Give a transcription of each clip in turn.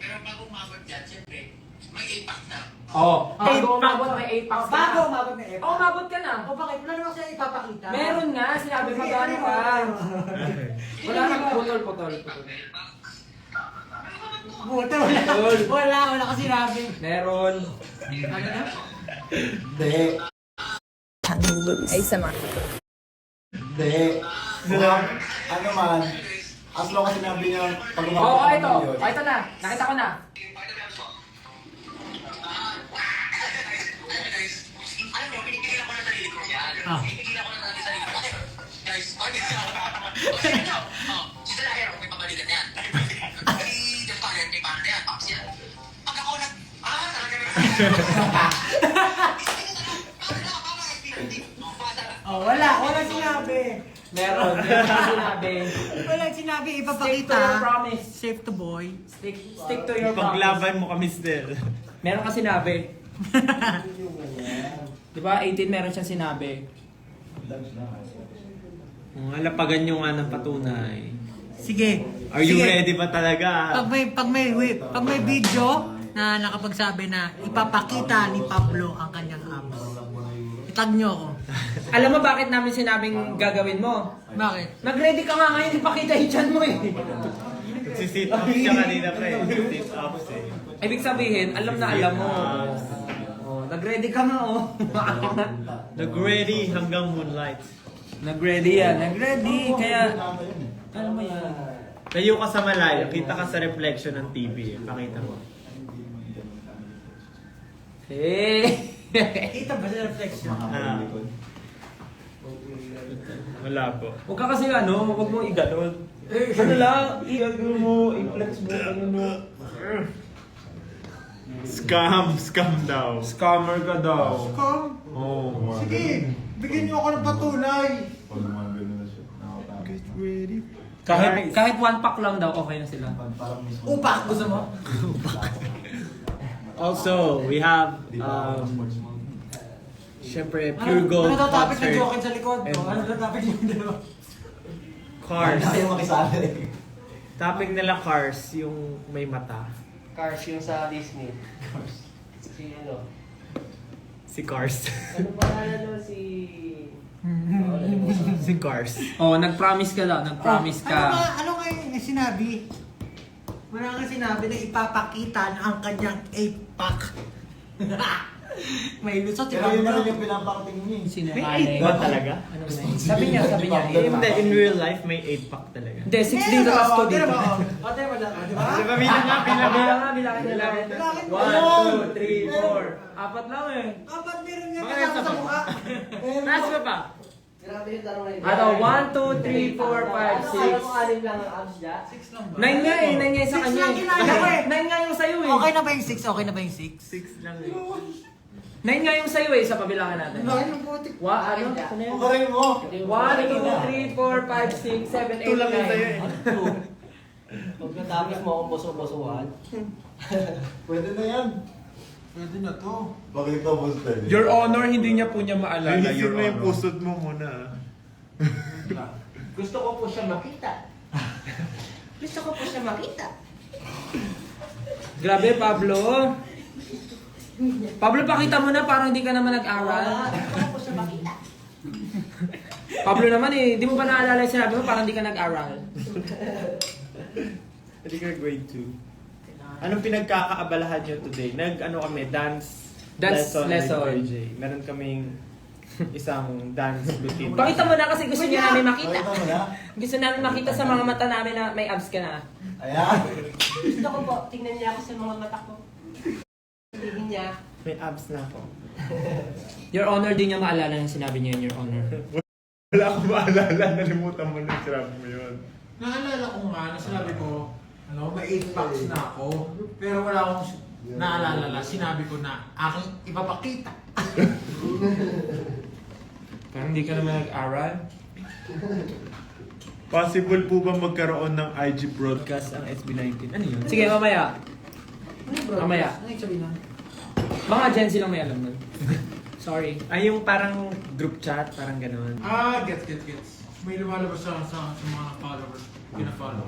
Pero bago umabot dyan, siyempre, may 8-pack na. Bago umabot may 8 packs na. Bago umabot na 8 packs. Umabot ka na. O bakit? Wala naman siya ipapakita. Meron nga, sinabi mo gano'n ka. Wala na, putol. Buta, wala kasi sinabi. Meron. Ano na? Hindi. Ay, sama. Hindi. Ano man, as long as sinabi niya pag Oo, umabot ito. naman yun. Ito na. Nakita ko na. Alam mo, pinipigilan ko na sarili ko yan. Pinipigilan ko na sarili ko. Guys, si Salaher, may pabalikan yan. Yung panel, may panel yan, Pops yan. Pag ako talaga Walang sinabi. Meron sinabi. Walang sinabi Stick ipapakita. to your promise. Safe to boy. Stick to your promise. Paglaban mo kami still. Meron ka sinabi. Di ba? 18 meron siyang sinabi. Alapagan nyo nga ng patunay. Sige. Are you Sige. ready ba talaga? Pag may video na nakapagsabi na ipapakita ni Pablo ang kanyang abs. Itag nyo ako. Alam mo bakit namin sinabing gagawin mo? Bakit? Nag-ready ka nga ngayon, ipakita yung chan mo eh. Nagsisit up siya kanina pre. Sit ups eh. Ibig sabihin, alam na alam mo. Oh, nag-ready ka nga oh. Nag-ready hanggang moonlight. Nag-ready yan, nag-ready. Kaya, alam mo yan. Tayo ka sa malayo, kita ka sa reflection ng TV. Pakita mo. Eh. Kita ba sa reflection? Wala po. Huwag ka kasi huwag mo iganon. Ano lang, i-ano mo, i-flex mo, ano mo. Scam daw. Scammer ka daw. Come. Oh. Sige. Bigyan niyo ako ng patunay. Get ready. Kahit 1 pack lang daw, okay na sila. Upak. Gusto mo? Also, we have syempre Pure Gold Ano daw topic ng concert. joke sa likod? And- Ano daw topic yung dalawa? Cars. Ayaw makisali. Topic nila Cars, yung may mata. Cars yung sa Disney. Si ano? Si Cars. Ano pangalan nun si... Si Cars. Oh, nag-promise ka daw, nag-promise ka. Ano nga yung sinabi? Wala nga sinabi na ipapakita na ang kanyang 8-pack. May lusot si Pero yun na Pablo. rin yung pinapakating niya. Sinungaling. Ba talaga? Ano ba yun? Sabi niya. Hindi, in real life may 8-pack talaga. Hindi, 6 dito, tapos 2 dito. Ate, wala. Di ba? Diba bilang nga, bilang nga. Bilangin nila. Bilangin mo. 1, 2, 3, 4. Apat lang eh. Kapag meron niya Bakit kasama sa sa mukha. Nasa ba pa? Grabe yung tanong na yun. Ano, 1, 2, 3, 4, 5, 6. Ano, anim lang ang abs niya? 9 nga eh, 9 nga yung sa Six kanya lang eh. ginagawa eh. 9 nga yung sa'yo eh. Okay na ba yung 6? Okay na ba yung 6? 6 lang eh. 9 nga yung sa'yo eh, sa pabilangan natin. Bakit yung putik? Ano? Ano yun? Pakarin mo. 1, 2, 3, 4, 5, 6, 7, 8, 9. Ito lang yun sa'yo eh. Pagkatapos mo akong boso-bosuhan. Pwede na yan. Pwede na to. Bakit ito booster? Your Honor, hindi niya po niya maalala, Linisin Your mo yung Honor. pusod mo muna. Gusto ko po siya makita. Gusto ko po siya makita. Grabe, Pablo. Pablo, pakita mo na parang hindi ka naman nag-aral. Gusto ko po siya makita. Pablo naman eh, di mo ba naalala yung sinabi mo parang hindi ka nag-aral? Hindi ka grade 2. Anong pinagkakaabalahan nyo today? Nag-ano kami, dance Lesson. with RJ. Meron kaming isang dance routine. Pakita mo na kasi gusto niya namin makita. Pakita mo na. Gusto namin makita sa mga mata namin na may abs ka na. Ayan. Gusto ko po, tingnan niya ako sa mga mata ko. Tingin niya. May abs na ako. Your Honor, di niya maalala yung sinabi niya yun, Your Honor. Wala akong maalala. Nalimutan mo na sinabi mo yun. Naalala ko nga na sinabi ko, may 8 packs na ako. Pero wala akong naalala. Sinabi ko na aking ipapakita. Parang hindi ka naman nag-aral. Possible po ba magkaroon ng IG broadcast ang SB19? Ano yun? Sige, mamaya. Mamaya. Ano yung sabihin nun? Mga Gen Z lang may alam nun. Sorry. Ay, yung parang group chat, parang gano'n. Gets. May lumalabas sa mga followers. Pina-follow.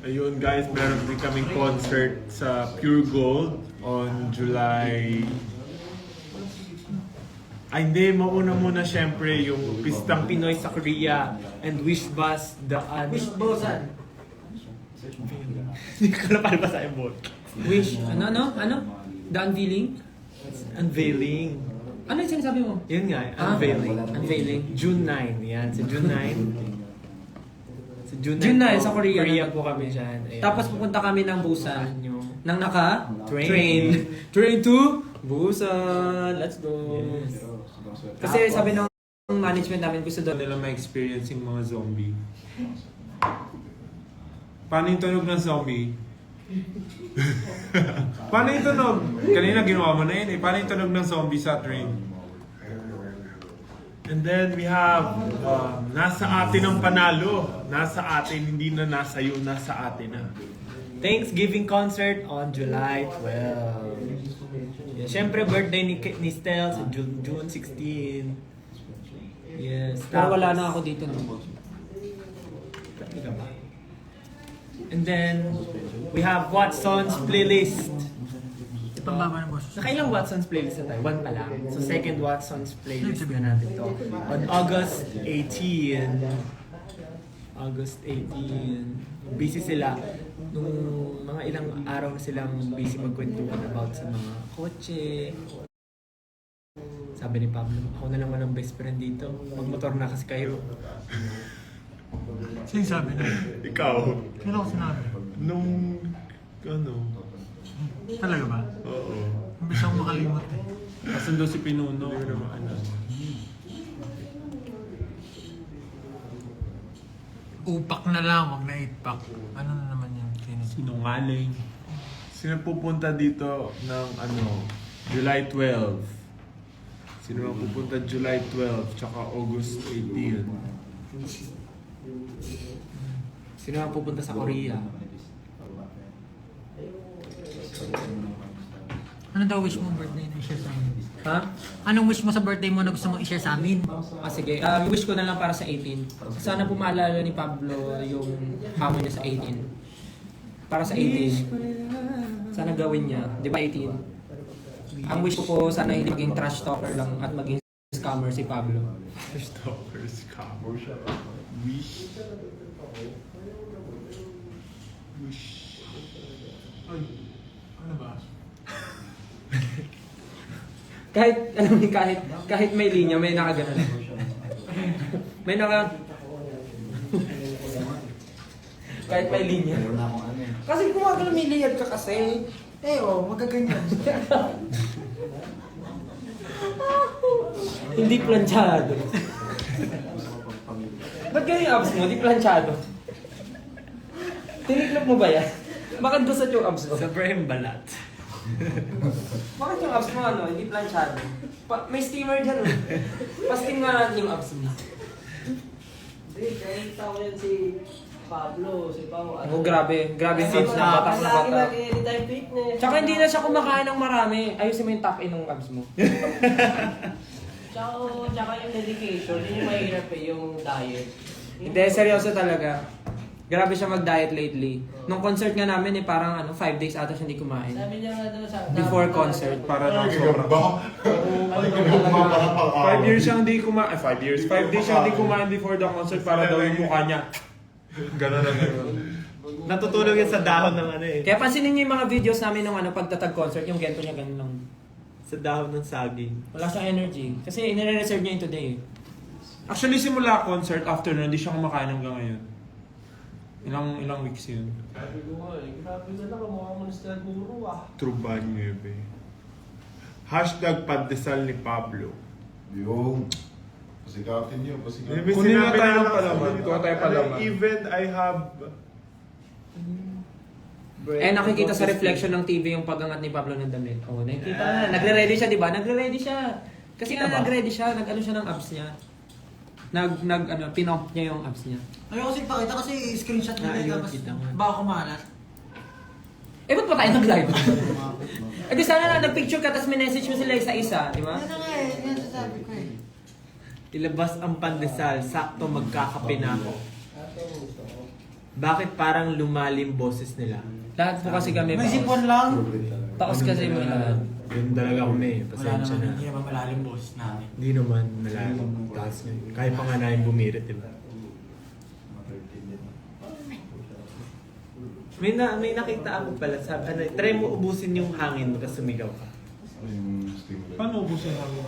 Ayun guys, meron din kaming concert sa Pure Gold on July... Ay hindi, mauna muna syempre yung Pistang Pinoy sa Korea and Wish Bus Wish Bosan. Hindi ko na palabasa yung bot. Wish, ano? The unveiling? Unveiling. Ano yung sinasabi mo? Yun nga, unveiling. Unveiling. June 9, yan. Sa June 9. Sa June 9, June 9 po, sa Korea. Korea po kami dyan. Ayan. Tapos pupunta kami ng Busan. Nyo. Nang naka? Train. Train to Busan. Let's go. Yes. Kasi sabi ng management namin gusto doon. nila ma-experience yung mga zombie. Paano yung tunog ng zombie? Paano yung tunog? Kanina ginawa mo na yun eh. Paano yung tunog ng zombie sa train? And then we have, nasa atin ang panalo. Nasa atin, hindi na nasa iyo, nasa atin na. Thanksgiving concert on July 12. Yeah, Siyempre, birthday ni Stel sa June 16. Yes. Pero wala na ako dito. No? And then, we have Watson's playlist. Ipambaba ng boss. Nakailang Watson's playlist na tayo? One pa lang. So, second Watson's playlist na natin to. On August 18. August 18. Busy sila. Nung mga ilang araw na silang busy magkwentuhan about sa mga kotse. Sabi ni Pablo, ako na lang walang best friend dito. Magmotor na kasi kayo. Sino sabi na? Ikaw, Kailan ko sinabi? nung, Talaga ba? oo. Mabilis akong makalimot eh. Kasundo si Pinuno. Hindi naman ano. Upak na lang, wag na 8-pack. Ano na naman yun? Sinungaling. Sino pupunta dito ng July 12? Sino ang pupunta July 12 tsaka August 18? Sino ang pupunta sa Korea? Ano daw wish mo birthday na i-share sa amin? Ha? Anong wish mo sa birthday mo na gusto mong i-share sa amin? Sige. Wish ko na lang para sa 18. Sana po maalala ni Pablo yung hamon niya sa 18. Para sa 18. Sana gawin niya. Di ba 18? Ang wish ko po sana hindi maging trash talker lang at maging scammer si Pablo. Stalkers, scammer. Wish. Wish. Ay, ano ba? kahit may linya, may nakaganon. May kahit may linya. Meron na akong ano eh. Kasi gumagano may layer ka kasi. Magaganyan. Hindi planchado. Ba't ganyan yung abs mo? Hindi planchado. Tiniklop mo ba yan? Bakit gusot yung abs mo? Sobrang balat. Bakit yung abs mo hindi planchado? May steamer dyan Pasting nga natin yung abs mo. Hindi, kahit ako yan si Pablo, si Pao. Grabe yung abs na batak na Lagi batak. nag-anytime fitness. Tsaka hindi na siya kumakain ng marami. Ayusin mo yung top in ng abs mo. Tsaka yung dedication, yun yung mahirap yung diet. Hindi, seryoso talaga. Grabe siya mag-diet lately. Nung concert nga namin parang 5 days ata siya hindi kumain. Sabi niya nga daw sa... Before concert. Para lang sobrang. 5 years siyang hindi kumain. 5 years. 5 days siyang hindi kumain before the concert para daw yung mukha niya. Ganon na ganon. Natutulog yan sa dahon ng Kaya pansinin niyo yung mga videos namin nung pagtatag concert, yung gento niya ganun lang. Sa dahon ng saging. Wala siyang energy. Kasi inire-reserve niya yun today. Actually, simula concert, after nun, hindi siya kumakain hanggang ngayon. Ilang weeks yun. Grabe na lang, mukha mo na guru Truban Nueve. Hashtag pandesal ni Pablo. Yung, pasikapin nyo, pasikapin. May Kunin na sinabi tayo na ng lang palaman. sa Kuha tayo palaman. Even I have... Nakikita sa reflection ng TV yung pagangat ni Pablo ng damit. Nakikita na. Nagre-ready siya, di ba? Nagre-ready siya. Kasi Kita ba? nag-ready siya. Nag-ano siya ng abs niya. Pinop niya yung abs niya. Ayoko kasi pakita kasi screenshot Ah, nila ayun, tapos kita mo. baka kumalat. Eh, ba't pa tayo nag-live? Eh, di sana na, nag-picture ka, tapos minessage mo sila isa-isa, di ba? Yan na nga eh, yan sasabi ko eh. Ilabas ang pandesal, sakto magkakape na ako. Bakit parang lumalim boses nila? Lahat po kasi kami May sipon lang. Taos kasi mo lahat. Yun talaga kami, pasensya na. Hindi naman malalim boss namin. Hindi naman malalim. Taas nga. Kaya pa nga namin bumirit, diba? May nakita ako pala. Sabi, try mo ubusin yung hangin, tapos sumigaw ka. Yung stimulant. Paano ubusin namin?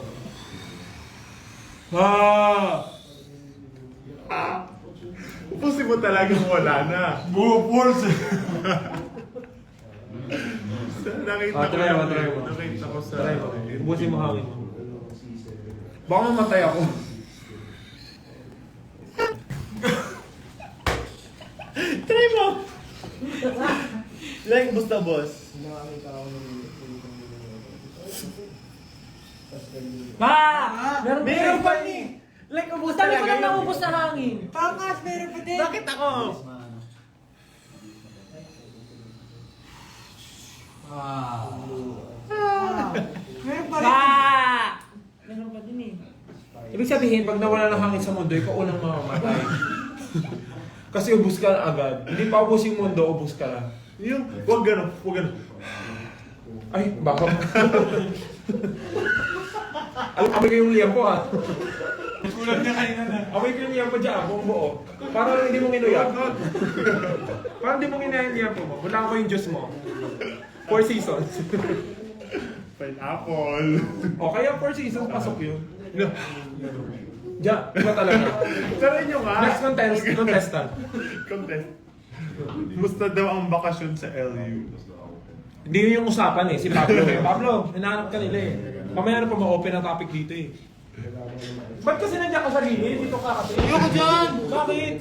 Ubusin mo talagang wala na. Bupulse! Nakita ko try mo, yun. try mo. Nakita ko sa... Try mo. Ubusin mo hangin mo. Baka mamatay ako. Try mo! Like, basta boss. Meron pa ni! Like, ubus Dami ko talaga lang yun. naubos na hangin. Pangas, meron pa din. Bakit ako? Meron pa rin. Meron pa din eh. Ibig sabihin, pag nawala ng hangin sa mundo, ikaw unang mamamatay. Kasi ubus ka na agad. Hindi pa ubus yung mundo, ubus ka na. Yung, huwag gano'n, huwag gano'n. Ay, baka. Amoy ko yung liyan ko ah. Kulang niya kanina na. Amoy ko yung liyan ko dyan, buong buo. Para hindi mo kinuya. Para hindi mo kinuya yung liyan mo. Wala ko yung Diyos mo. 4 seasons. Pineapple. O kaya 4 seasons, pasok yun. No. Diyan, iba talaga. Try nyo nga. Next contestant. Contest. Musta daw ang bakasyon sa LU? Hindi yun yung usapan eh, si Pablo eh. Pablo, hinahanap ka nila eh. Mamaya na pa ma-open ang topic dito eh. Ba't kasi nandiyan ka sa sarili? Dito ka kasi. Ayoko dyan. Bakit?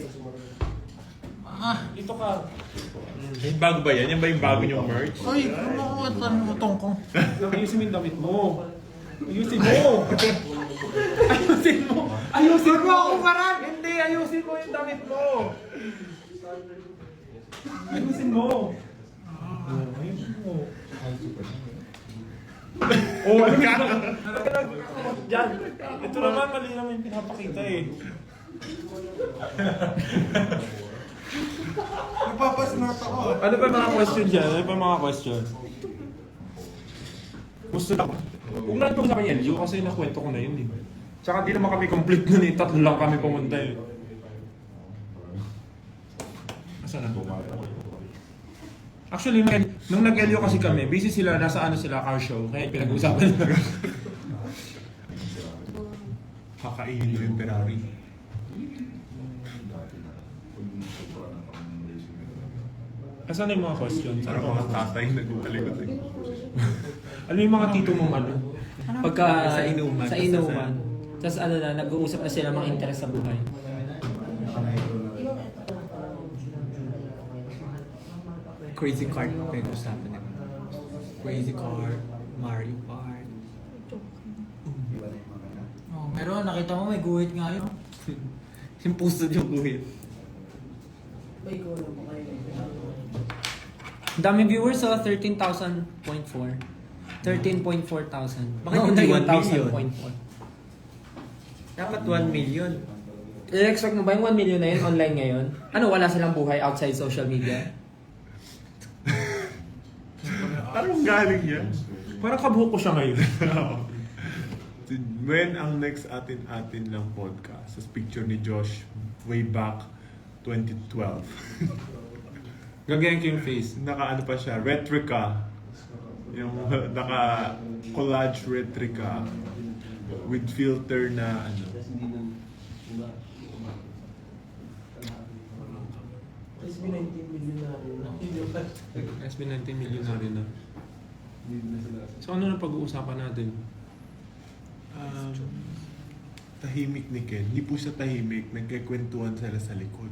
Dito ka. Bago ba yan? Yan ba yung bago niyong merch? Ay, kung nakuha ang utong ko. Ayusin mo yung damit mo. Ayusin mo! Ayusin mo! Ayusin mo! Ako parang. Hindi! Ayusin mo yung damit mo! Ayusin mo! Ayusin mo! Oh, ano ka? Diyan! Ito naman, mali naman yung pinapakita eh. Nagpapasmart ako. Ano pa mga question dyan? Ano pa mga question? Gusto na. Huwag na ito sa kanya, LU, kasi nakwento ko na yun eh. Tsaka di naman kami complete nun eh, tatlo lang kami pumunta eh. Asan na? Actually, nung nag-LU kasi kami, busy sila, nasa ano sila, car show, kaya pinag-uusapan nila. Kakainin mo yung Ferrari. Asan na yung mga questions? Parang mga tatay nag-umalikot eh. Ano yung mga tito mong ano? Pagka Sa inuman. Sa inuman. Tapos ano na, nag-uusap na sila mga interes sa buhay. Crazy Kart pinag-usapan nila. Crazy Kart, Mario Kart. Oh, meron, nakita mo may guhit nga yun. Yung puso yung guhit. Ang daming viewers, 13,000.4. 13.4 thousand. Bakit hindi 1 million? 1,000.4. Dapat 1 million. I-expect mo ba yung 1 million na yun online ngayon? Ano, wala silang buhay outside social media? Parang galing yan. Parang kabuhok ko siya ngayon. When ang next atin lang podcast? Sa picture ni Josh way back 2012. Gagayan ko yung face. Naka ano pa siya, retrika. Yung naka collage retrika with filter na ano. SB 19 million na rin na. So ano na pag-uusapan natin? Tahimik ni Ken. Hindi po siya tahimik. Nagkikwentuhan sila sa likod.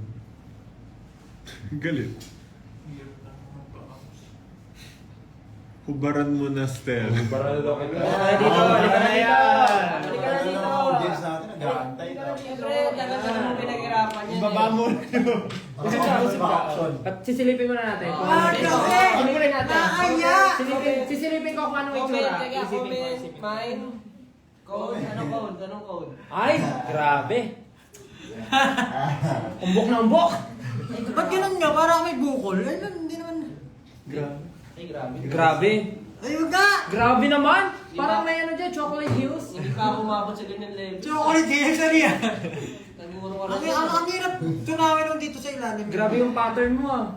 Galit. Hubaran mo na, Stel. Para na daw kayo. Halika na dito! Halika na dito! Audience natin, nag-aantay. Siyempre, tagal ka naman pinaghirapan yan. Ibaba mo. At sisilipin muna natin. Sisilipin natin. Sisilipin ko kung anong Comment, itsura. teka, Isipin ko, comment, isipin ko. mine. Code, anong code? Anong code? Ay, grabe. Umbok na umbok. Ba't ganun nga? Parang may bukol. Ay, hindi naman. Ay, grabe. Grabe. Ay, wag ka! Grabe naman. Parang may ano dyan, chocolate hues. Hindi ka umabot sa ganyan level. Chocolate cake, saan yan? Nagmuro ka Ang hirap tunawin nung dito sa ilalim. Grabe yung pattern mo ah.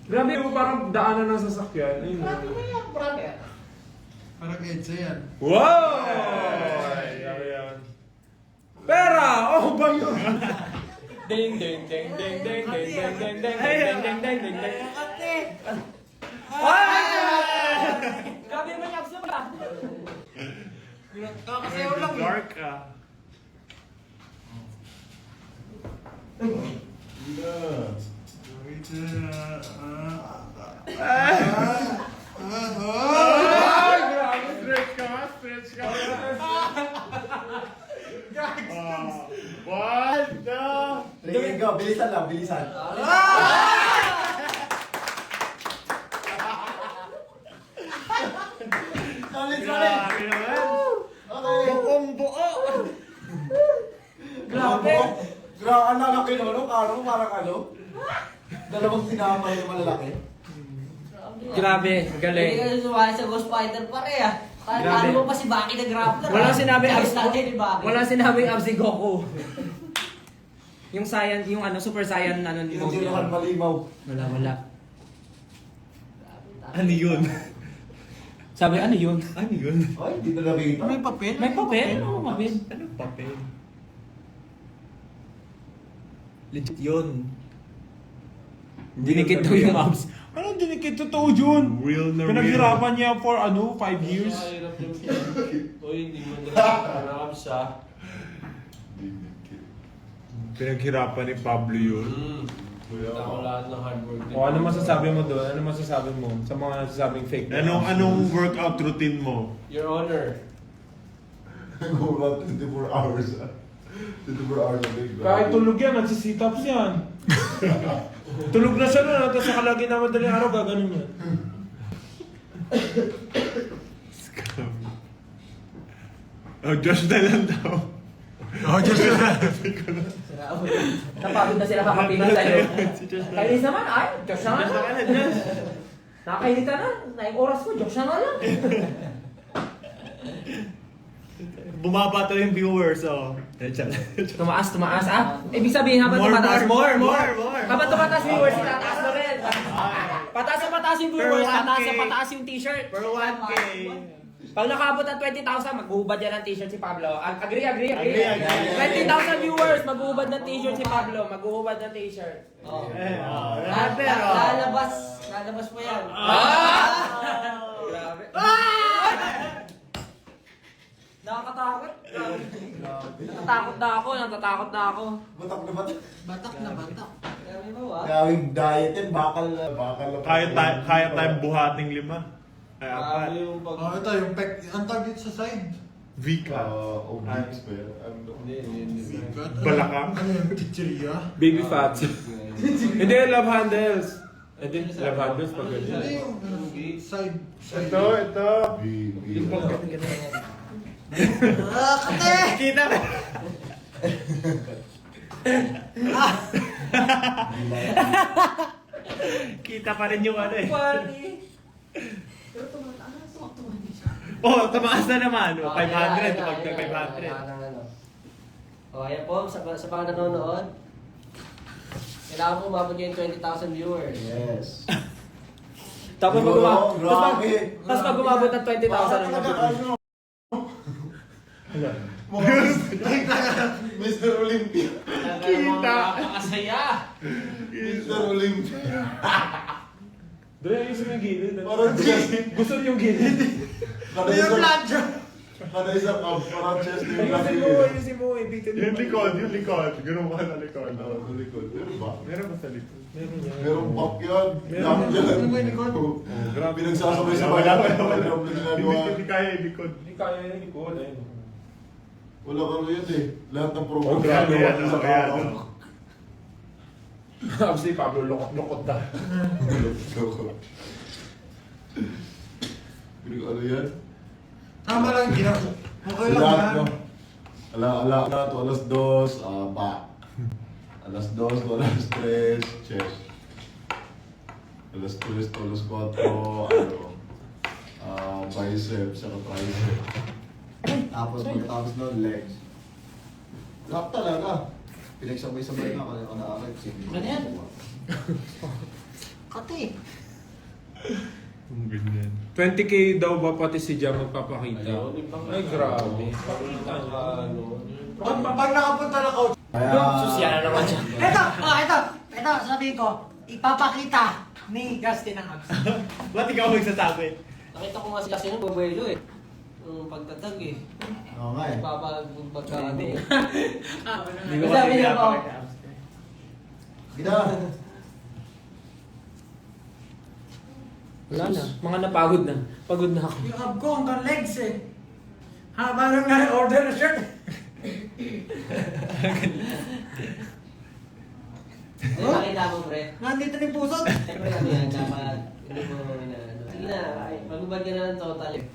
Grabe mo parang daanan ng sasakyan. Ayun. Parang EDSA yan. Wow! Yan. Pera! Oh, ba yun? Ding ding ding ding ding ding ding ding ding ding ding ding ding ding. Ate! Grabe naman yung abso ba? Kakasayaw lang eh. Dark ah. Ay, grabe. Stretch ka. Stretch ka. What the? Tingin ko, bilisan lang, bilisan. Solid, solid. Grabe naman. Okay. Buong buo. Grabe. Grabe, ang lalaki no, no? Karo, parang ano? Dalawang sinama yung malalaki. Grabe, Hindi galing. ka sumali sa Ghost Fighter pare ah. Grabe. Paano mo pa si Baki na grappler? Walang sinabing abs ni Baki. Walang sinabing abs si Goku. Yung Saiyan, yung ano, Super Saiyan ano ni Yung sinukan malimaw. Wala. Ano yun? Sabi, ano yun? Ano yun? Ay, hindi na nakita. May papel? May papel? Oo, papel. Anong papel? Legit yun. Dinikit daw yung abs. Ano dinikit? Totoo yun. Real na real. Pinaghirapan niya for 5 years. Pinaghirapan ni Pablo yun. O ano masasabi mo doon? Ano masasabi mo sa mga nasasabing fake na? Anong workout routine mo? Your Honor. Go about 24 hours. 24 hours a day. Kahit tulog yan, nagsisitups yan. Tulog na siya nun, tapos nakalagi na madaling araw, gaganon yan. Oh, Josh na lang daw. Oh, just Napagod na sila kakapinan sa'yo. Kainis naman, ay, Diyos na nga lang. Nakakainita na, naing oras ko, Diyos na nga lang. Bumaba to yung viewers, oh. Tumaas ah. Ibig sabihin, habang tumataas, more. habang tumataas viewers, tataas na rin. Pataas na pataas yung viewers, pataas na pataas yung t-shirt. Per 1K. Pag nakaabot ng 20,000, mag-uubad yan ng t-shirt si Pablo. Agree. Agree. 20,000 viewers, mag-uubad ng t-shirt si Pablo. Mag-uubad ng t-shirt. Oh. Pero... Lalabas mo yan. Grabe. Nakakatakot. Natatakot na ako. Batak na batak. Batak na batak. Grabe mo ah. Gawing diet yan, bakal na. Kaya tayong buhating 5. Ay, 4. yung pag... Oh, ito yung pek. Ang tag dito sa side. Vika. Obliques ba yan? Hindi. Balakang. Ano yung chichirya? Baby fats. Hindi, love handles. Hindi, love handles pag Hindi ganyan. yung side. Ito. Kate! Kita ka. Kita pa rin yung ano eh. Oh, tumaas na naman. 500. Pag 500. Oh, ayan po, sa mga nanonood. Kailangan po umabot niyo yung 20,000 viewers. Yes. Tapos pag Grabe. pag umabot ng 20,000 ang mabibili. Mr. Olympia. Kita! Napakasaya! Mr. Olympia. Doon ayusin yung gilid. Parang Gusto niyo yung gilid. Yung plancha. Kada isang cup, parang chest yung Ayusin mo. Ibitin mo. Yung likod. Ganun ka sa likod. Sa likod. Meron ba? Meron ba sa likod? Meron yan. Merong pop yun. Meron. Dami dyan. Ano ba yung likod? Grabe. Pinagsasabay-sabay natin. Grabe ginagawa. Hindi kaya yung likod. Hindi kaya yung likod. Ayun. Wala ka ano yun eh. Lahat ng Oh, program grabe ginawa yan. niya sa Ayan, araw. oh. Tapos si Pablo, lokot-lokot na. Ano yan? Tama lang ginawa. Okay lang Lahat, yan. no? Ala, to alas 2, pa. Alas 2 to alas 3, chest. Alas 3 to alas 4, bicep, saka tricep. Tapos pagkatapos nun, legs. Lahat talaga. Pinagsabay-sabay na ako na akit. Ano yan? Kati. Ang ganyan. 20k daw ba pati si Jam magpapakita? Ay, grabe. Pag nakapunta na coach. Sosyal naman siya. Ito, sabihin ko, ipapakita ni Gustin ang abs. Ba't ikaw magsasabi? Nakita ko nga si Casino bubuelo eh. Yung pagtatag eh. Oo nga eh. Pagkano eh. Hindi ko Sabi kasi niya po. pinapakita. Gina! Wala na. Mga napagod na. Pagod na ako. Yung ab ko hanggang legs eh. Haba lang nga order na shirt. Ano nakita mo, pre? Nandito na yung pusot. Siyempre kami yan, dapat hindi mo inaano. Sige na, magbubad ka na ng total eh.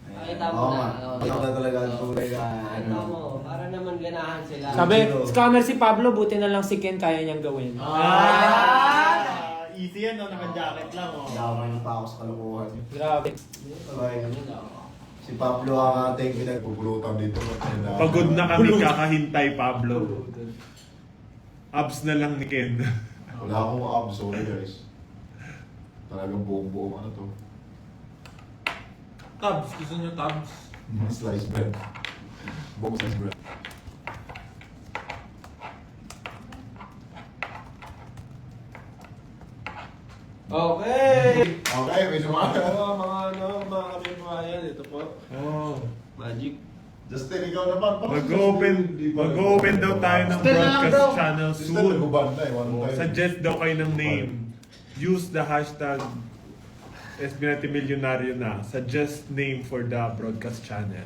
Pakita mo Oo na. nga. Ito talaga ang tunay na Ano mo, para naman ganahan sila. Sabi, scammer si Pablo, buti na lang si Ken kaya niyang gawin. Easy yan, no? Naka-jacket lang, oh. Damay pa ako sa kalokohan. Grabe. Okay. Si Pablo ang ating pinagpupulutan dito. Pagod na kami kakahintay, Pablo. Abs na lang ni Ken. Wala akong abs, sorry guys. Talagang buong-buong ano to. Tabs, gusto nyo tabs? Slice bread. Buong slice bread. Okay! Okay, may sumakas. Mga kabibayan, ito po. Oh. Magic. Justin, ikaw naman. Mag-open daw tayo ng broadcast channel Justin, soon. nagubad na eh. One Oh, time. suggest daw kayo ng name. Use the hashtag Espinati Milyonaryo na. Suggest name for the broadcast channel.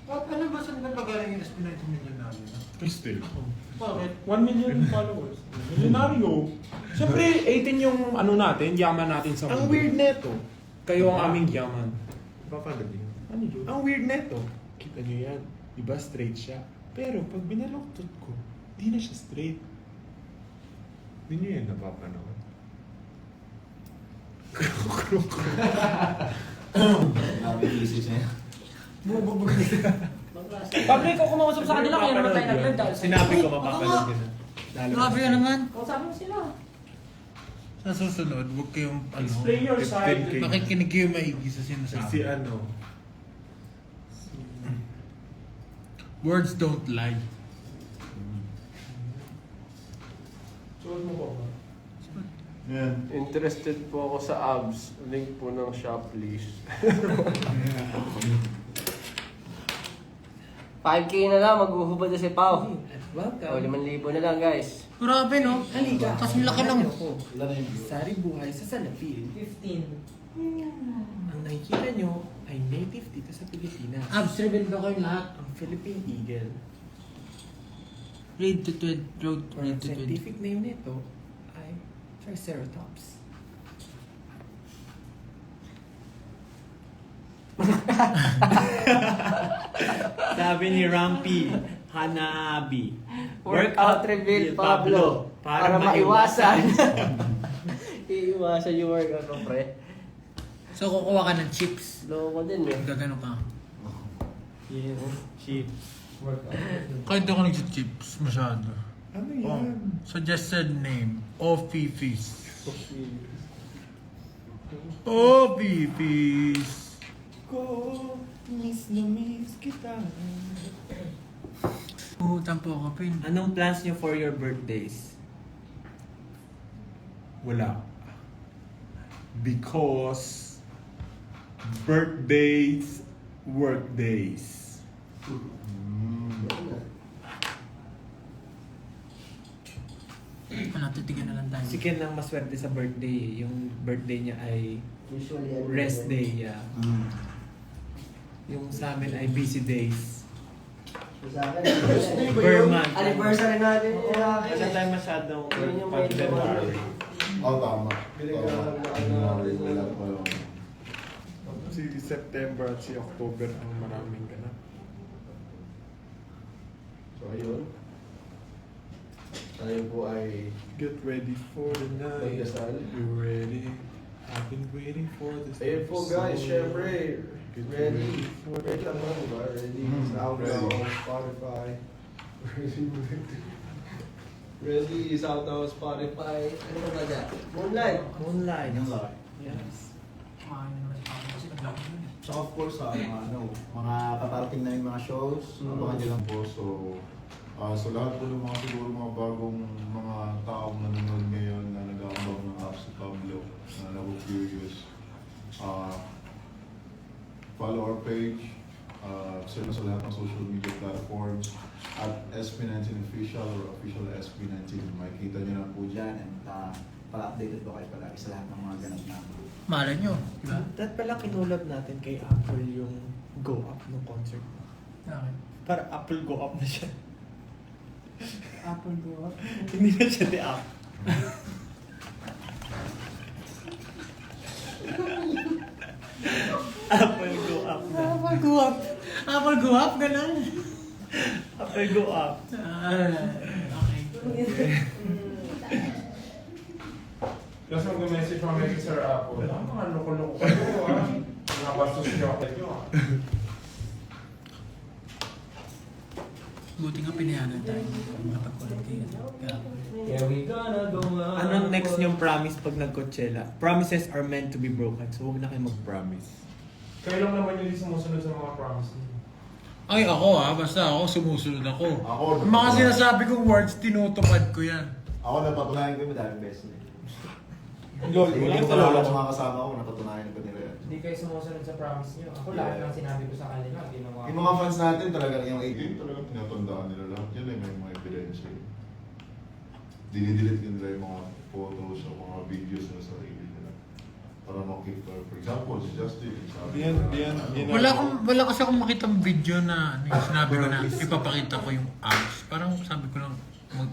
Ano ba saan nagpagaling yung Espinati Milyonaryo? Still. Bakit? 1 million followers. Milyonaryo. Siyempre, 18 yung ano natin, yaman natin sa Ang mundo. weird neto. Kayo ang aming yaman. Paano din? Ano yun? Ang weird neto. Kita nyo yan. Diba straight siya? Pero pag binaluktot ko, di na siya straight. Hindi nyo yan napapanood. Nabi-isis niya. Pablo, ikaw kumausap sa kanila kaya naman tayo nag-live dahil sa- Sinabi ko mapapanood ka na. Grabe ka naman. Kausapin mo sila. Sa susunod, huwag kayong Explain your side. 15K. makikinig kayo maigi sa Si sinasabi. ano? Words don't lie. Suot mo ko ba? Yan. Interested po ako sa abs. Link po ng shop, please. 5K na lang, maghuhubad na si Pao. O, Welcome. 5,000 na lang guys. Grabe no? Halika. Kasi laki lang. Sari buhay sa Salapil. 15. Ang nakikita nyo ay native dito sa Pilipinas. Abs reveal ba kayo lahat? Ang Philippine Eagle. Road to 20. Road Ang to 20. scientific name nito ay Triceratops. Sabi ni Rampi Hanabi. Workout reveal, Pablo. Para maiwasan. Iiwasan yung workout mo, pre. So kukuha ka ng chips. Loko din eh. Gagano ka. Yes, sheep. Kahit ako nag-chips masyado. Ano Oh, yan? suggested name, Ofifis. Ofifis. Ko, miss na miss kita. Puhutan po ako, Pin. Anong plans nyo for your birthdays? Wala. Because birthdays, work days. Titigan na lang tayo. Si Ken ang maswerte sa birthday. Yung birthday niya ay Usually, ano rest yun? day. Yeah. Yung sa amin ay busy days. Sa akin, Per month. Anniversary natin. Wala tayo masyadong pag-February. Oh, tama. Wala pa yun. Si September at si October ang maraming ganap. So, ayun. Tayo po ay Get ready for the night. magdasal. You ready? I've been waiting for this. Ayun po guys, episode. syempre. Get Ready. for the Ready naman, diba? Ready. Mm, It's out ready. now on Spotify. Ready is out now on Spotify. Ano ba ba dyan? Moonlight. Moonlight. Moonlight. Yes. So of course, mga paparating na yung mga shows, abangan nyo lang. po. So lahat po ng mga siguro mga bagong mga taong nanonood ngayon na nag-aambag ng apps si Pablo, na naku-curious. Follow our page, search sa lahat ng social media platforms at SB19 Official or Official SB19. Makikita nyo na po dyan. Dyan, and para-updated ko kayo palagi sa lahat ng mga ganap namin. Malay nyo. That pala kinulab natin kay Apple yung Go Up ng concert. Para Apple Go Up na siya. Apple Go Up. Hindi na siya the app. Apple Go Up na. Apple Go Up. Apple Go Up, ganun. Apple Go Up. Okay. Tapos mag-message mga kay Sir Apple. Mga loko-loko kayo ah. Mga bastos niyo kayo ah. Buti nga pinayagan tayo. Makapag-quarantine. Here we gonna go. Anong next niyong promise pag nag-Coachella? Promises are meant to be broken, so huwag na kayo mag-promise. Kayo lang naman yung sumusunod sa mga promise niyo. Ay, ako basta ako sumusunod ako. Ako, Yung mga sinasabi kong words, tinutupad ko yan. Ako napatunayan ko yung madaming beses na Lol, Hindi ko talaga mga kasama ko, napatunayan ko nila yan. Hindi kayo sumusunod sa promise nyo. Ako lahat ng sinabi ko sa kanila, ginawa Yung mga fans natin talaga yung Yun talagang tinatandaan nila lahat. Yan ay may mga ebidensya. Dinidelete nila yung mga photos o mga videos na sarili nila. Para makita. For example, si Justin. sabi Wala kasi akong makitang video na yung sinabi ko na ipapakita ko yung abs. Parang sabi ko lang,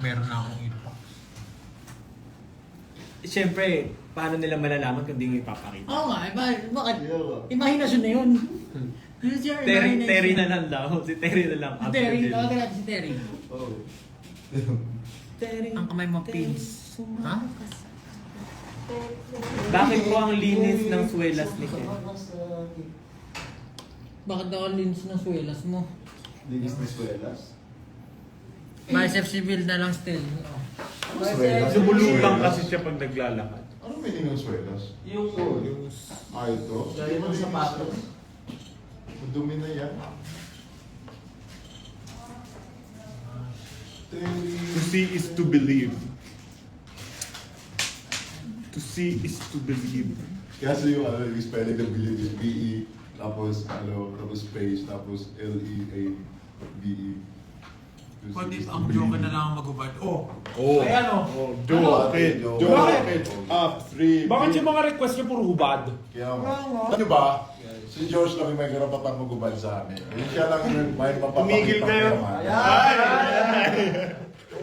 meron na akong ito. Siyempre, paano nila malalaman kung di mo ipapakita? Oo nga, bakit? Imahinasyon na yun. Use your Terry imagination. na lang daw. Si Terry na lang. after Terry, din. tawagan natin si Terry. Oh. Terry. Ang kamay mo, pins. Ha? Bakit po ang linis ng swelas ni Ken? Bakit daw ang linis ng swelas mo? Linis ni Suelas. Biceps reveal na lang still. Swelas? Lumulutang kasi siya pag naglalakad. Ano meaning ng swelas? Yung Ito? Gaya ng sapatos. Madumi na yan. To see is to believe. To see is to believe. Kasi yung yung spelling ng believe is B-E, tapos space, tapos L-E-A-V-E. What if ang joke na lang ang magubad? Oh! Oh. Ay ano? Oh, Joke. Bakit? Up, 3. Bakit yung mga request niyo puro hubad? Kaya ano ba? Si George lang yung may karapatang magubad sa amin. Yung siya lang yung may mapapakita. Tumigil kayo.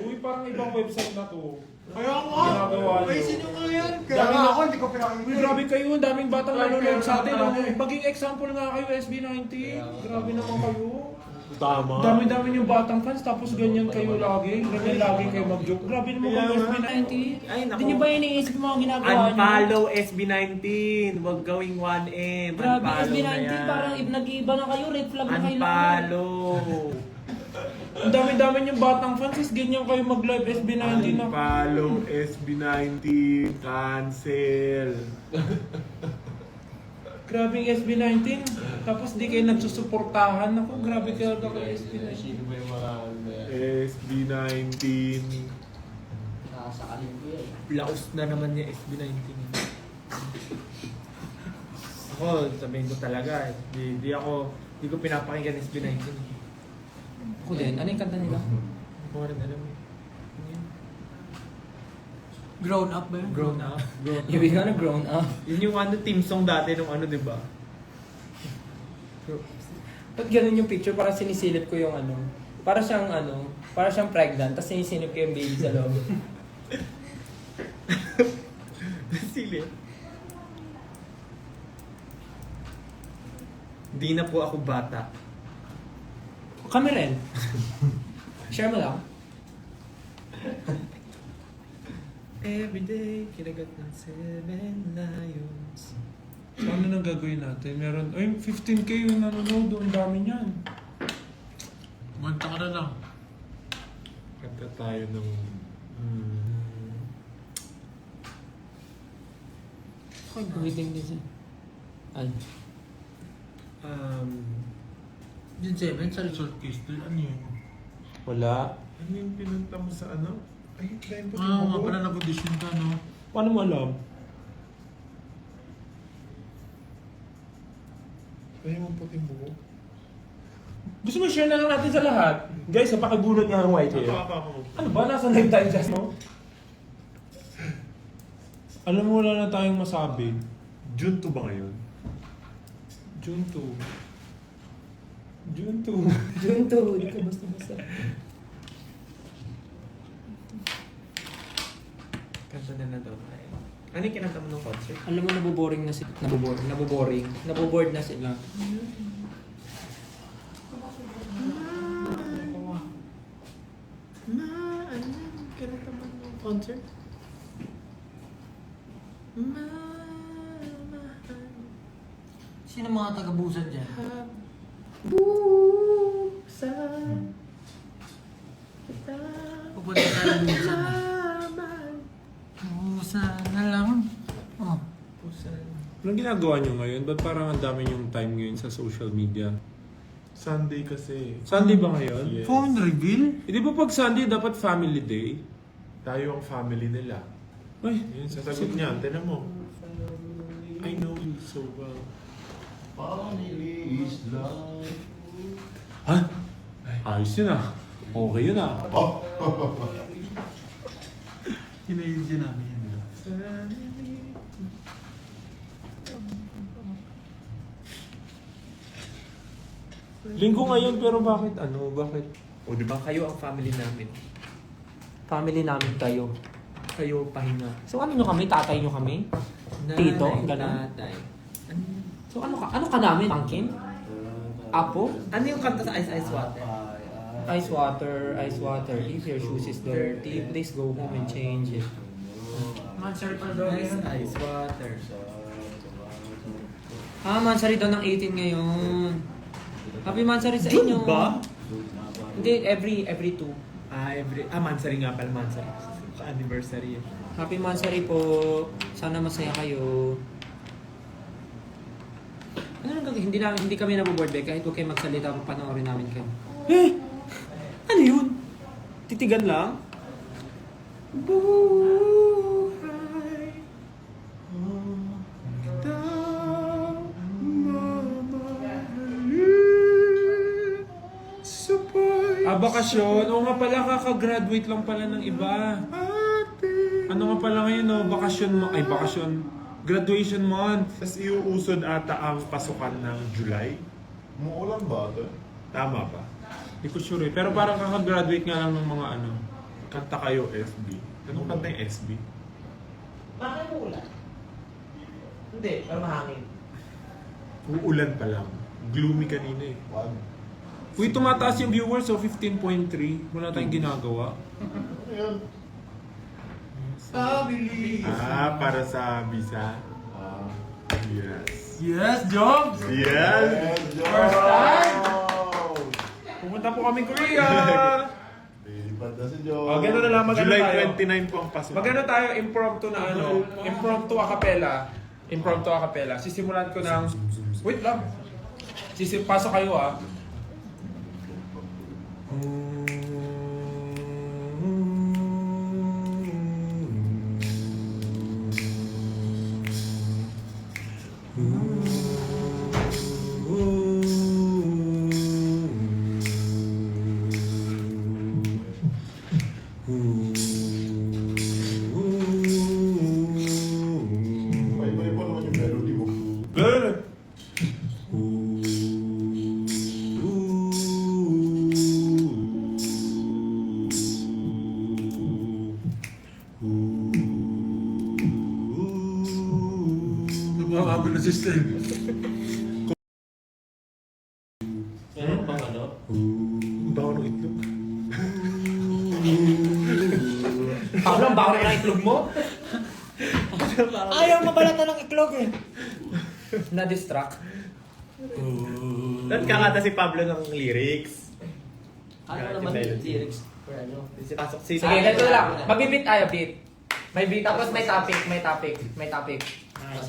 Uy, parang ibang website na to. Kaya nga! Ginagawa niyo. Ay, sino nga yan? Kaya nga ako, hindi ko pinakita. Uy, grabe kayo. Ang daming batang Ay, nanonood sa atin. kaya nga. Maging example nga kayo, SB19. Grabe naman kayo. Tama. Dami-dami yung batang fans, tapos ganyan kayo lagi. Ganyan lagi kayo mag-joke. Grabe naman kayo, SB19. Ay, naku. Hindi nyo ba iniisip yung mga ginagawa nyo? Unfollow SB19. Huwag gawing 1M. Grabe, Unfollow SB19, na yan. parang nag-iiba na kayo, red flag na kayo. Unfollow. Ang dami-dami yung batang fans, is ganyan kayo mag-live SB19 na. Unfollow SB19. Cancel. Grabe yung SB19. Tapos di kayo nagsusuportahan. Ako, grabe kayo kay SB19. Sino ba yung mga SB19. Nakasakalin ko yan. Laos na naman niya SB19. Ako, sabihin ko talaga, di ko pinapakinggan SB19. Ako din, ano yung kanta nila? Hindi ko rin alam eh. Grown up ba yun? Grown up. You become a grown up. Yun yung team song dati nung di ba? Ba't ganun yung picture? Parang sinisilip ko yung Para siyang ano, para siyang pregnant, tapos sinisinip ko yung baby sa loob. Sili. Hindi na po ako bata. Kami rin. Share mo lang. Everyday, kinagat ng 7 lions. So ano nang gagawin natin? Meron, ay 15k yung nanonood, ang dami niyan. Manta ka na lang. Kanta tayo ng... Waiting din siya. Ay. Yung 7 sa result case doon, ano yun? Wala. Ano yung pinunta mo sa ano? Ay, dahil pa Oo nga pala nag-audition ka, no? Paano mo alam? Kaya mo puting buhok. Gusto mo share na lang natin sa lahat? Guys, pakibunot nga ang white hair. Ano ba? Nasa live tayo dyan, no? Alam mo, wala na tayong masabi. June 2 ba ngayon? June 2. June 2. June 2, hindi ka basta-basta. Kanta na na daw tayo. Ano yung kinanta mo ng concert? Alam mo, naboboring na sila. Naboboring. Naboboard na sila. Ano yung kinanta mo ng concert? Sino mga taga-busan dyan? Busan. Pupunta tayo ng busan eh. Busan na lang. Oh. Busan. Anong ginagawa nyo ngayon? Ba't parang ang dami yung time ngayon sa social media? Sunday kasi. Sunday ba ngayon? Yes. Phone reveal? Di ba pag Sunday dapat family day? Tayo ang family nila. Ay, Yun, sasagot niya. Tinan mo. I know you so well. Family is life. ha? Ayos yun ah. Okay yun ah. Hinayod yun namin yan. Linggo ngayon pero bakit ano? Bakit? O di ba kayo ang family namin? Family namin kayo. Kayo pahinga. So ano nyo kami? Tatay nyo kami? Tito? Ganun? Tatay. So ano ka namin? Angkin? Apo? Ano yung kanta sa Ice Ice Water? Ice water, ice water. If your shoes is dirty, please go home and change it. Mansari pa daw Ice yan. Ice Water. Mansari daw ng 18 ngayon. Happy Mansari sa inyo. June ba? Hindi, every 2. Mansari nga pala, Mansari. Anniversary. Happy Mansari po. Sana masaya kayo. Ano nang gagawin? Hindi kami naboboard eh. Kahit huwag kayo magsalita, panoorin namin kayo. Ano yun? Titigan lang? Buhay. Bakasyon. Oo nga pala, kakagraduate lang pala ng iba. Ano nga pala ngayon, no? Bakasyon mo. Ay, bakasyon. Graduation month. Tapos iuusod ata ang pasukan ng July. Muulan ba ito? Tama ba? Hindi ko sure eh. Pero parang kakagraduate nga lang ng mga ano. Kanta kayo SB. Anong kanta yung SB? Bakit mo ulan? Hindi, pero mahangin. Uulan pa lang. Gloomy kanina eh. Wag. Uy, tumataas yung viewers, so 15.3. Wala tayong ginagawa. Ano yun? Para sa visa. Ah. Yes. Yes, Jobs! Yes! First time! Pumunta po kami Korea! Lilipad na si Joe. O, gano'n na lang, magano July tayo. 29 po ang pasukan. Magano tayo, impromptu na ano, impromptu a cappella. Impromptu a cappella. Sisimulan ko ng... Wait lang. Pasok kayo ah. Iba-iba naman yung melody mo. Good. itlog mo? Ayaw mabalatan ng itlog eh. Na-distract. Ba't kakanta si Pablo ng lyrics? Ano naman yung lyrics? For ano? Pasok si Sige, ganito lang. Magbibit tayo, beat. May beat, tapos may topic.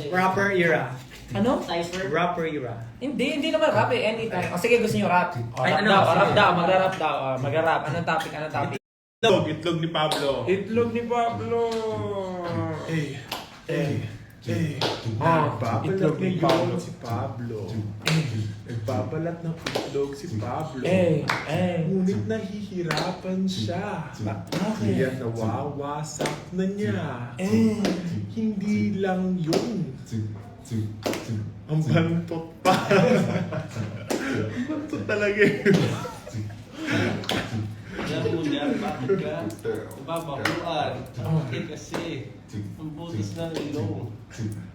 Rapper era. Ano? Cypher? Rapper era. Hindi naman rap eh, anytime. O sige, gusto niyo rap? Ay, rap daw, magra-rap daw. Magra-rap. Anong topic? Itlog ni Pablo. Itlog ni Pablo. Nagbabalat itlog ni Pablo. ngayon si Pablo. Nagbabalat ng itlog si Pablo. Ngunit nahihirapan siya. Kaya nawawasak na niya. Hindi lang yun. Ang bantot pa. Ang bantot talaga yun. Alam mo niya, bakit ka nababakuan? Kasi ang butas ng ilong.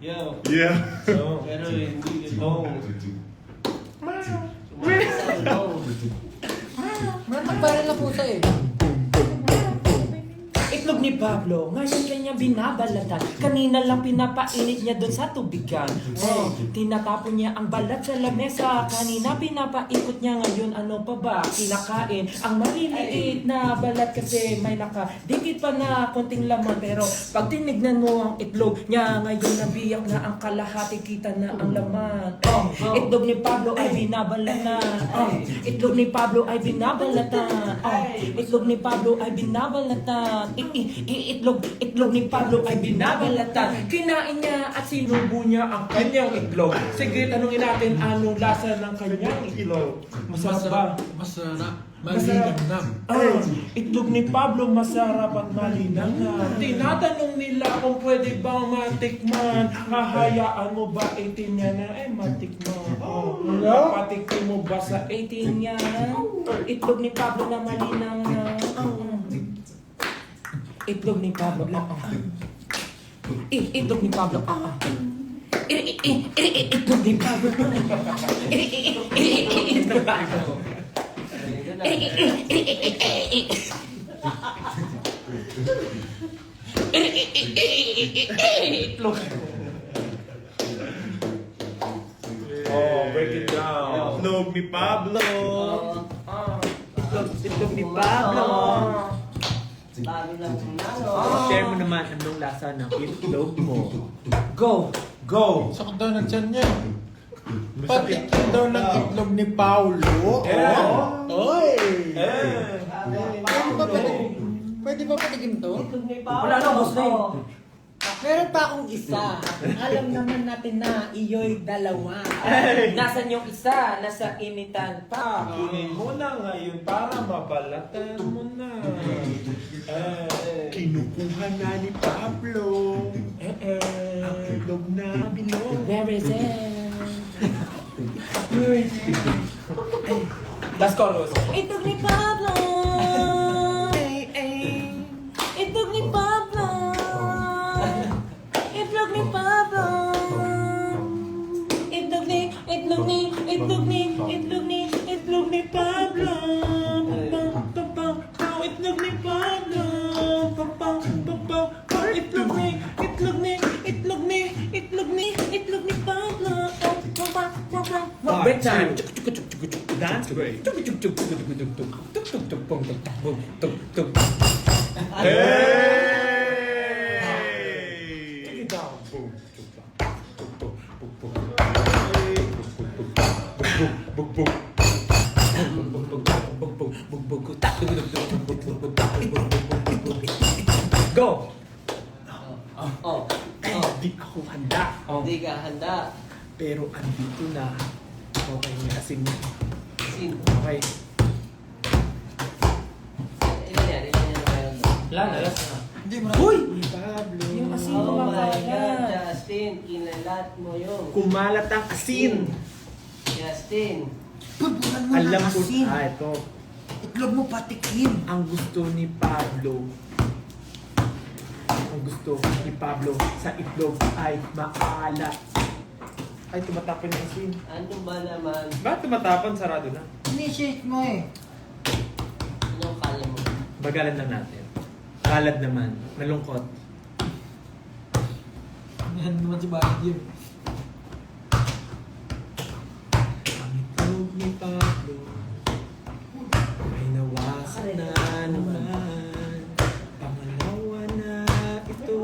Yeah. Yeah. Pero hindi ilong. Parang na pusa eh. Itlog ni Pablo, ngayon kanya binabalatan. Kanina lang pinapainit niya doon sa tubigan. Tinatapon niya ang balat sa lamesa. Kanina pinapaikot niya, ngayon ano pa ba? Kinakain ang maliliit na balat kasi may nakadikit pa na konting laman. Pero pag tinignan mo ang itlog niya, ngayon nabiyak na ang kalahati, kita na ang laman. Itlog ni Pablo ay binabalatan. Itlog ni Pablo ay binabalatan. Itlog ni Pablo ay binabalatan. Itlog ni Pablo ay binabalatan. Kinain niya at sinubo niya ang kanyang itlog. Sige, tanungin natin anong lasa ng kanyang itlog. Masarap ba? Masarap. Malinamnam. Itlog ni Pablo masarap at malinamnam. Tinatanong nila kung pwede bang matikman. Hahayaan mo ba 18 niya na matikman? Patikin mo ba sa 18 niya? Itlog ni Pablo na malinamnam. Itlog ni Pablo. Itlog ni Pablo. Itlog ni Pablo. Itlog. Break it down. Itlog ni Pablo. Itlog ni Pablo. Bago lang kung nalo. Share mo naman anong lasa ng itlog mo. Go! Sakot daw ng tiyan niya. Patikin daw ng itlog ni Paulo. Oy! Pwede ba patikin to? Itlog ni Pablo. Wala na, boss na yun. Meron pa akong isa. Alam naman natin na iyo'y dalawa. Nasaan yung isa? Nasa initan pa. Kunin mo na ngayon para mabalatan mo na. Kinukuha na ni Pablo. Ang itlog na bilog. Where is it? Last chorus. Itlog ni Pablo. Itlog ni Pablo. Itlog ni Pablo. Itlog ni Pablo. Itlog ni Pablo. Itlog ni Pablo. Break time. Dance break. Take it down. Go! Hindi ako handa. Hindi ka handa. Pero andito na. Okay, may asin na. Sin. Okay. Ilan yan na meron doon. Wala na, last na. Hindi mo Uy! Pablo. Yung asin Oh my God, kumakalat. Justin, kinalat mo yun. Kumalat ang asin. Justin. Pupunan mo Alam ng ko. asin. Ito. Itlog mo patikin. Ang gusto ni Pablo. Ang gusto ni Pablo sa itlog ay maalat. Ay, tumatapon yung asin. Ano ba naman? Bakit tumatapon? Sarado na. Initiate mo eh. Anong kala mo? Bagalan lang natin. Kalad naman. Nalungkot. Yan naman si Bakit yun. Ang itlog ni Pablo ay nawasak na naman. Pangalawa na ito,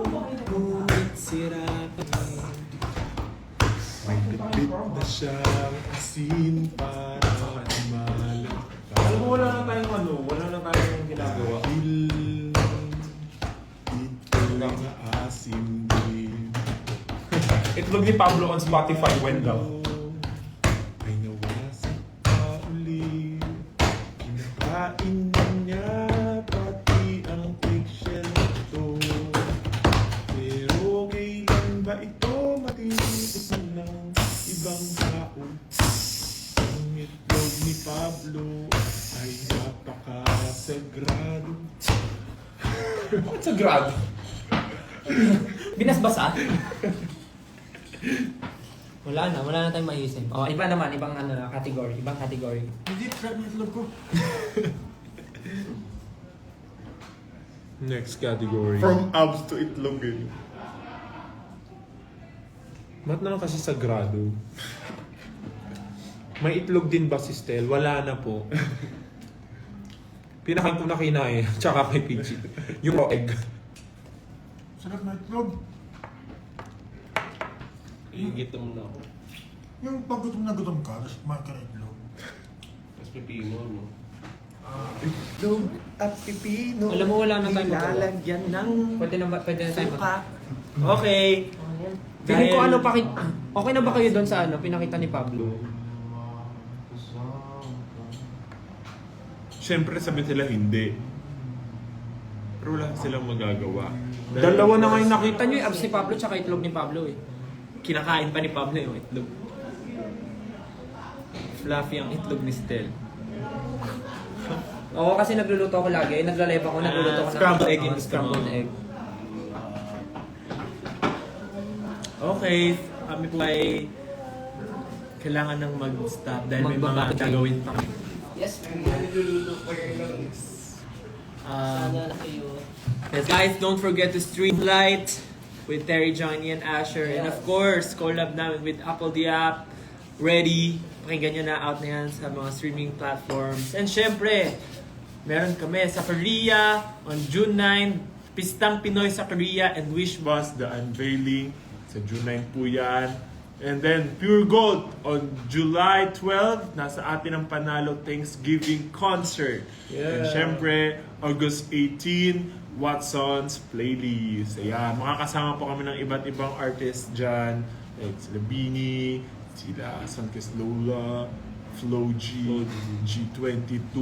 ngunit sira pa rin. May bit na siyang asin para malang. Alam mo, wala na tayong ano, wala na tayong ginagawa. Dahil ito na asin din. Itlog ni Pablo on Spotify, when daw? Ay nawasak pa uli. Kinakain na niya pati ang eggshell nito. Pero kailan ba ito matitiis ng ibang tao? Ang itlog ni Pablo ay napakasagrado. Bakit sa grad? Binasbasa? wala na tayong maisip. Oh, iba naman, ibang category, Hindi, trap na itlog ko. Next category. From abs to itlog eh. Ba't naman kasi sagrado? May itlog din ba si Stel? Wala na po. Pinakain ko na kinain, tsaka kay Pichi. Yung raw egg. Sarap na itlog. Igitom na ako. Yung pag gutom na gutom ka, tapos kumain ka ng itlog. Tapos pipino, no? Itlog at pipino. Alam mo, wala na tayong magawa. Ilalagyan ng Pwede na tayo suka. Okay. Feeling ko Dahil- okay na ba kayo doon sa pinakita ni Pablo? Siyempre sabi nila hindi. Pero wala silang magagawa. Dalawa na ngayon nakita. Nakita nyo yung abs ni Pablo tsaka itlog ni Pablo eh. Kinakain pa ni Pablo yung itlog. Fluffy ang itlog ni Stel. Oo, kasi nagluluto ako lagi. Naglalive ako, nagluluto ako ng Scrambled egg. scrambled egg. Okay, kami po ay kailangan nang mag-stop dahil may mga Magbabati. gagawin pa kami. Yes, sana na kayo. Yes, guys, don't forget to stream Light with Terry, Johnny, and Asher. And of course, collab namin with Apple the App. Ready. Pakinggan nyo na, out na yan sa mga streaming platforms. And syempre, meron kami sa Korea on June 9. Pistang Pinoy sa Korea and Wish Was the unveiling sa June 9 po yan. And then Pure Gold on July 12, nasa atin ang Panalo Thanksgiving Concert. And syempre, August 18, Watson's Playlist. Ayan, makakasama po kami ng iba't ibang artists dyan. Like sila Bini, sila Sunkist Lola, Flo G, G22,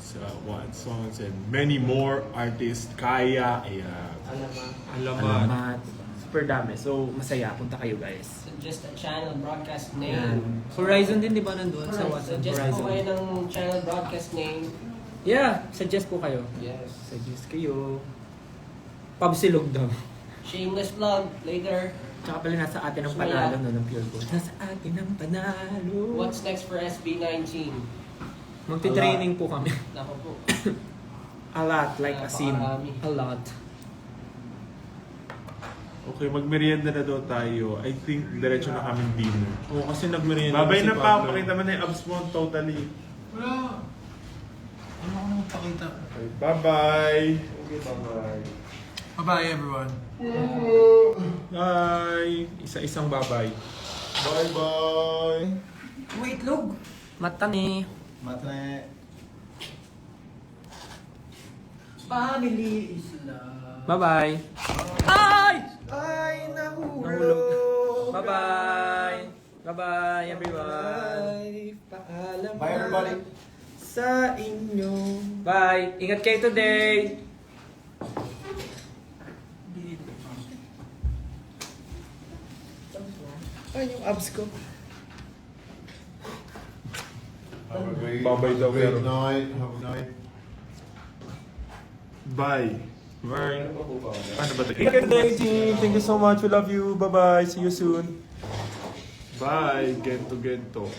sa Watson's, and many more artists. Kaya, ayan. Alamat. Super dami. So, masaya. Punta kayo, guys. Suggest a channel broadcast name. Yan. Horizon din, di ba, nandun sa Correct. WhatsApp? Suggest po Horizon. kayo ng channel broadcast name. Yeah, suggest po kayo. Yes. Suggest kayo. Pabsilog daw. Shameless vlog later. Tsaka pala nasa atin ang Sumaya. panalo no, ng Pure Gold. Nasa atin ang panalo. What's next for SB19? Magti-training po kami. Nako po. A lot, like asin. Napakarami. A lot. Okay, magmerienda na daw tayo. I think diretso na kami dinner. Oo, kasi nagmerienda Babay si na pa, Pablo. pakita mo na yung abs mo totally. Wala. Ano ako naman pakita? Okay, bye-bye. Okay, bye-bye. Bye-bye everyone. Bye! Isa-isang babay. Bye-bye! Wait, log. Mata ni. Matre. Family is love. Bye-bye. Ay, nahulog. Bye-bye. Bye-bye, everyone. Ay, paalam Bye everybody. sa inyo. Bye. Ingat kayo today. Ay, yung abs ko. Have a great, Bye-bye daw, great pero. night. Have a night. Bye. Bye. Ano ba ito? Ingat kayo, team. Thank you so much. We love you. Bye-bye. See you soon. Bye. Gento, gento.